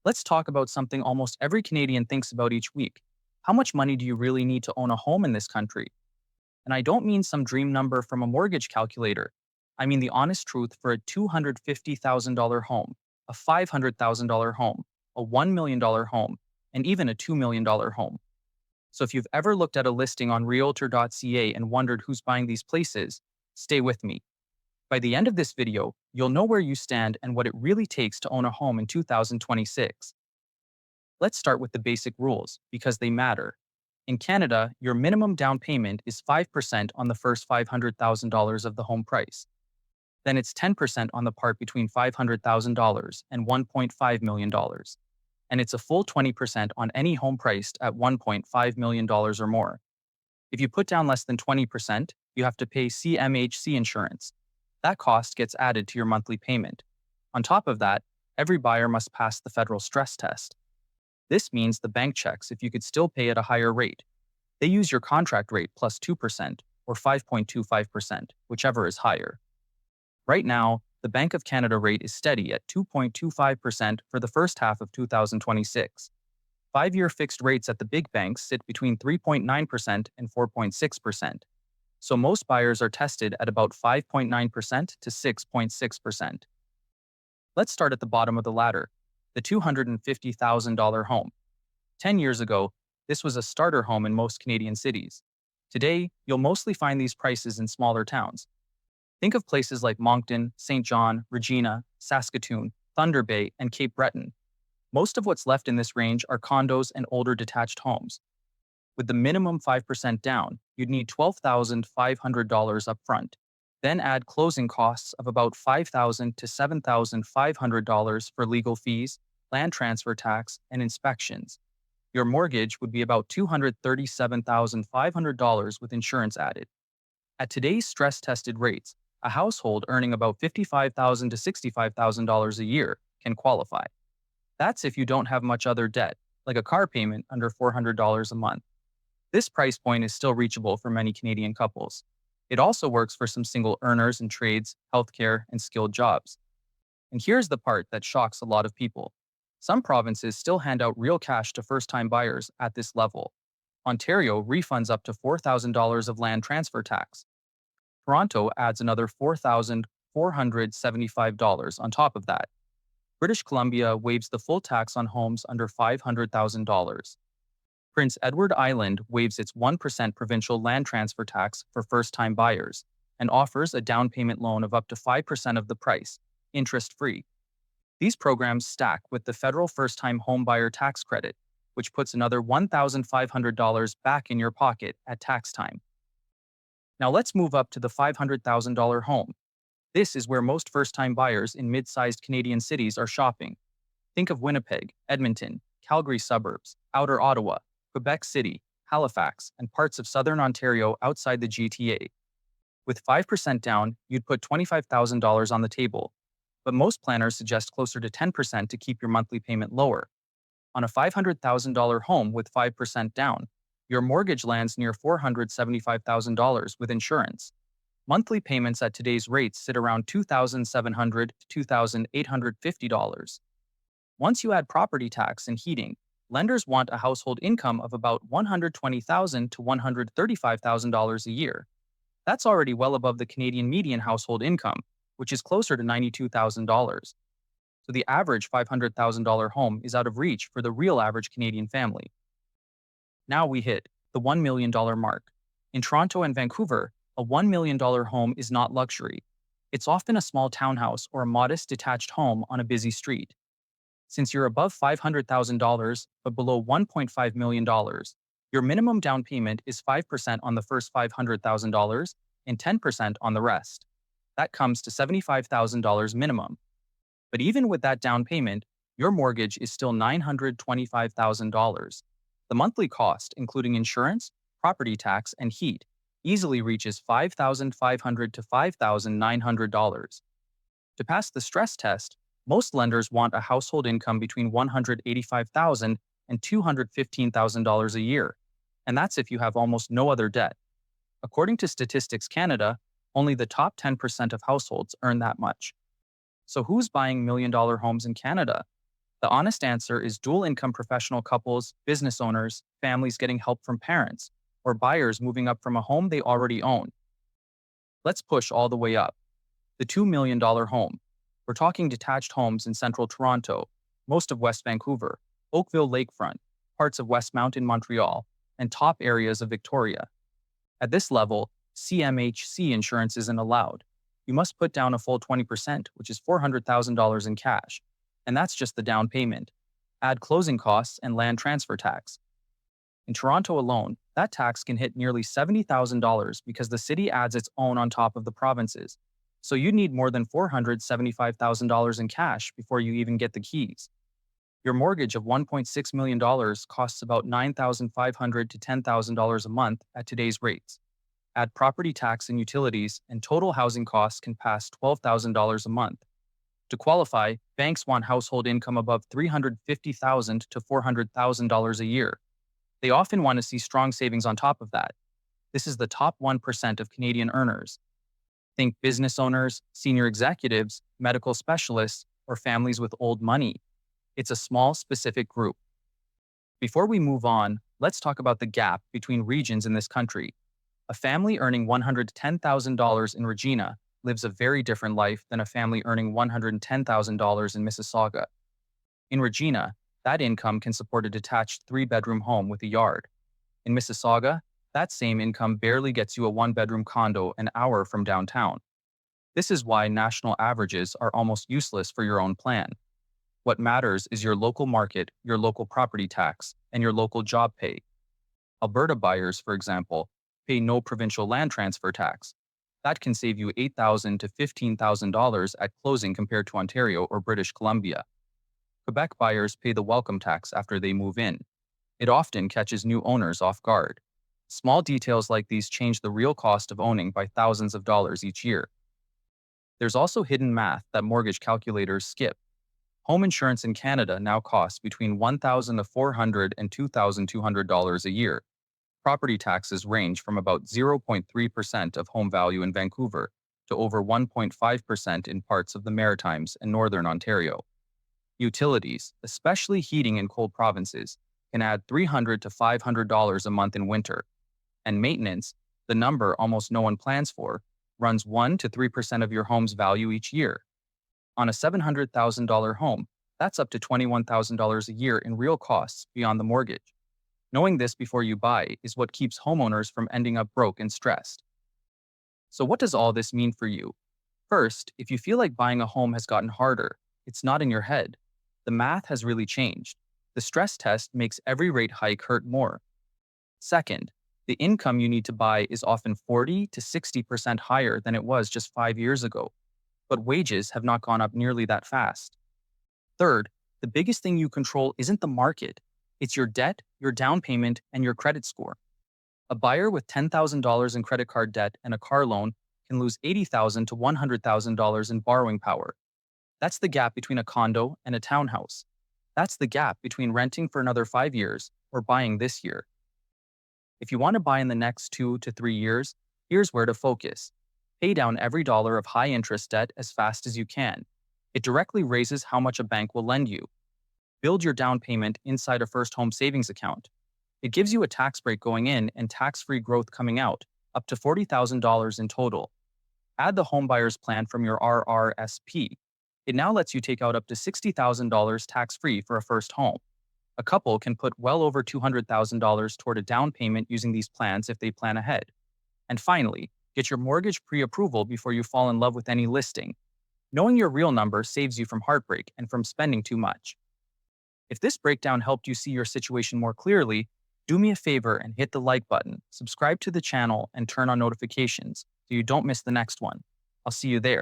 Let's talk about something almost every Canadian thinks about each week. How much money do you really need to own a home in this country? And I don't mean some dream number from a mortgage calculator. I mean the honest truth for a $250,000 home, a $500,000 home, a $1 million home, and even a $2 million home. So if you've ever looked at a listing on realtor.ca and wondered who's buying these places, stay with me. By the end of this video, you'll know where you stand and what it really takes to own a home in 2026. Let's start with the basic rules, because they matter. In Canada, your minimum down payment is 5% on the first $500,000 of the home price. Then it's 10% on the part between $500,000 and $1.5 million. And it's a full 20% on any home priced at $1.5 million or more. If you put down less than 20%, you have to pay CMHC insurance. That cost gets added to your monthly payment. On top of that, every buyer must pass the federal stress test. This means the bank checks if you could still pay at a higher rate. They use your contract rate plus 2% or 5.25%, whichever is higher. Right now, the Bank of Canada rate is steady at 2.25% for the first half of 2026. 5-year fixed rates at the big banks sit between 3.9% and 4.6%. So most buyers are tested at about 5.9% to 6.6%. Let's start at the bottom of the ladder, the $250,000 home. 10 years ago, this was a starter home in most Canadian cities. Today, you'll mostly find these prices in smaller towns. Think of places like Moncton, St. John, Regina, Saskatoon, Thunder Bay, and Cape Breton. Most of what's left in this range are condos and older detached homes. With the minimum 5% down, you'd need $12,500 up front. Then add closing costs of about $5,000 to $7,500 for legal fees, land transfer tax, and inspections. Your mortgage would be about $237,500 with insurance added. At today's stress-tested rates, a household earning about $55,000 to $65,000 a year can qualify. That's if you don't have much other debt, like a car payment under $400 a month. This price point is still reachable for many Canadian couples. It also works for some single earners in trades, healthcare, and skilled jobs. And here's the part that shocks a lot of people. Some provinces still hand out real cash to first-time buyers at this level. Ontario refunds up to $4,000 of land transfer tax. Toronto adds another $4,475 on top of that. British Columbia waives the full tax on homes under $500,000. Prince Edward Island waives its 1% provincial land transfer tax for first-time buyers and offers a down payment loan of up to 5% of the price, interest-free. These programs stack with the federal first-time homebuyer tax credit, which puts another $1,500 back in your pocket at tax time. Now let's move up to the $500,000 home. This is where most first-time buyers in mid-sized Canadian cities are shopping. Think of Winnipeg, Edmonton, Calgary suburbs, Outer Ottawa, Quebec City, Halifax, and parts of southern Ontario outside the GTA. With 5% down, you'd put $25,000 on the table, but most planners suggest closer to 10% to keep your monthly payment lower. On a $500,000 home with 5% down, your mortgage lands near $475,000 with insurance. Monthly payments at today's rates sit around $2,700 to $2,850. Once you add property tax and heating, lenders want a household income of about $120,000 to $135,000 a year. That's already well above the Canadian median household income, which is closer to $92,000. So the average $500,000 home is out of reach for the real average Canadian family. Now we hit the $1 million mark. In Toronto and Vancouver, a $1 million home is not luxury. It's often a small townhouse or a modest detached home on a busy street. Since you're above $500,000 but below $1.5 million, your minimum down payment is 5% on the first $500,000 and 10% on the rest. That comes to $75,000 minimum. But even with that down payment, your mortgage is still $925,000. The monthly cost, including insurance, property tax, and heat, easily reaches $5,500 to $5,900. To pass the stress test, most lenders want a household income between $185,000 and $215,000 a year, and that's if you have almost no other debt. According to Statistics Canada, only the top 10% of households earn that much. So who's buying million-dollar homes in Canada? The honest answer is dual income professional couples, business owners, families getting help from parents, or buyers moving up from a home they already own. Let's push all the way up. The $2 million home. We're talking detached homes in central Toronto, most of West Vancouver, Oakville Lakefront, parts of Westmount in Montreal, and top areas of Victoria. At this level, CMHC insurance isn't allowed. You must put down a full 20%, which is $400,000 in cash. And that's just the down payment. Add closing costs and land transfer tax. In Toronto alone, that tax can hit nearly $70,000 because the city adds its own on top of the province's. So you need more than $475,000 in cash before you even get the keys. Your mortgage of $1.6 million costs about $9,500 to $10,000 a month at today's rates. Add property tax and utilities, and total housing costs can pass $12,000 a month. To qualify, banks want household income above $350,000 to $400,000 a year. They often want to see strong savings on top of that. This is the top 1% of Canadian earners. Think business owners, senior executives, medical specialists, or families with old money. It's a small, specific group. Before we move on, let's talk about the gap between regions in this country. A family earning $110,000 in Regina lives a very different life than a family earning $110,000 in Mississauga. In Regina, that income can support a detached 3-bedroom home with a yard. In Mississauga, that same income barely gets you a 1-bedroom condo an hour from downtown. This is why national averages are almost useless for your own plan. What matters is your local market, your local property tax, and your local job pay. Alberta buyers, for example, pay no provincial land transfer tax. That can save you $8,000 to $15,000 at closing compared to Ontario or British Columbia. Quebec buyers pay the welcome tax after they move in. It often catches new owners off guard. Small details like these change the real cost of owning by thousands of dollars each year. There's also hidden math that mortgage calculators skip. Home insurance in Canada now costs between $1,400 and $2,200 a year. Property taxes range from about 0.3% of home value in Vancouver to over 1.5% in parts of the Maritimes and Northern Ontario. Utilities, especially heating in cold provinces, can add $300 to $500 a month in winter. And maintenance, the number almost no one plans for, runs 1 to 3% of your home's value each year. On a $700,000 home, that's up to $21,000 a year in real costs beyond the mortgage. Knowing this before you buy is what keeps homeowners from ending up broke and stressed. So what does all this mean for you? First, if you feel like buying a home has gotten harder, it's not in your head. The math has really changed. The stress test makes every rate hike hurt more. Second, the income you need to buy is often 40 to 60% higher than it was just 5 years ago. But wages have not gone up nearly that fast. Third, the biggest thing you control isn't the market. It's your debt, your down payment, and your credit score. A buyer with $10,000 in credit card debt and a car loan can lose $80,000 to $100,000 in borrowing power. That's the gap between a condo and a townhouse. That's the gap between renting for another 5 years or buying this year. If you want to buy in the next 2 to 3 years, here's where to focus. Pay down every dollar of high-interest debt as fast as you can. It directly raises how much a bank will lend you. Build your down payment inside a first home savings account. It gives you a tax break going in and tax-free growth coming out, up to $40,000 in total. Add the homebuyer's plan from your RRSP. It now lets you take out up to $60,000 tax-free for a first home. A couple can put well over $200,000 toward a down payment using these plans if they plan ahead. And finally, get your mortgage pre-approval before you fall in love with any listing. Knowing your real number saves you from heartbreak and from spending too much. If this breakdown helped you see your situation more clearly, do me a favor and hit the like button, subscribe to the channel, and turn on notifications so you don't miss the next one. I'll see you there.